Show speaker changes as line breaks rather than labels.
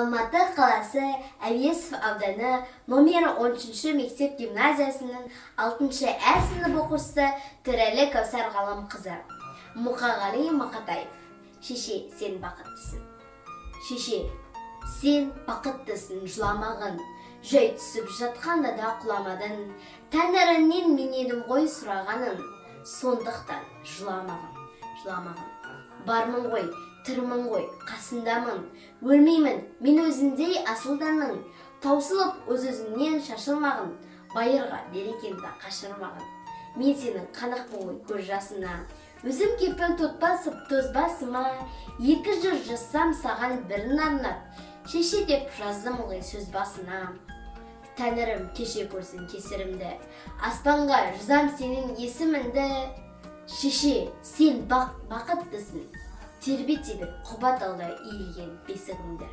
Алматы қаласы Әуезов ауданы номер 13 мектеп гимназиясының 6 Ә сынып оқушысы Төрәлі Кәусар Ғаламқызы. Мұқағали Мақатаев. Шеше, сен бақыттысың. Шеше, сен бақыттысың, жыламағын. Жай түсіп жатқанда да құламадың. Тәңірінен мен едім ғой сұрағанын. Сондықтан жыламағын. Бармын ғой, тірмін ғой, қасындамын. Өлмеймін, мен өзіндей асылданмын. Таусылып өз-өзіңнен шашылмағын. Байырға берекенді қашырмағын. Мен сенің қанықпын ғой көз жасына. Өзім кепіл тұтпасып тозбасыма. 2 жыр жазсам саған бірін арнап. Шеше деп жаздым ғой сөз басына. Тәңірім кеше көрсін кесірімді. Аспанға жазам сенің есіміңді. Шеше, сен бақыттысың. Тербет-тербет құбат алда иілген бесігіңді.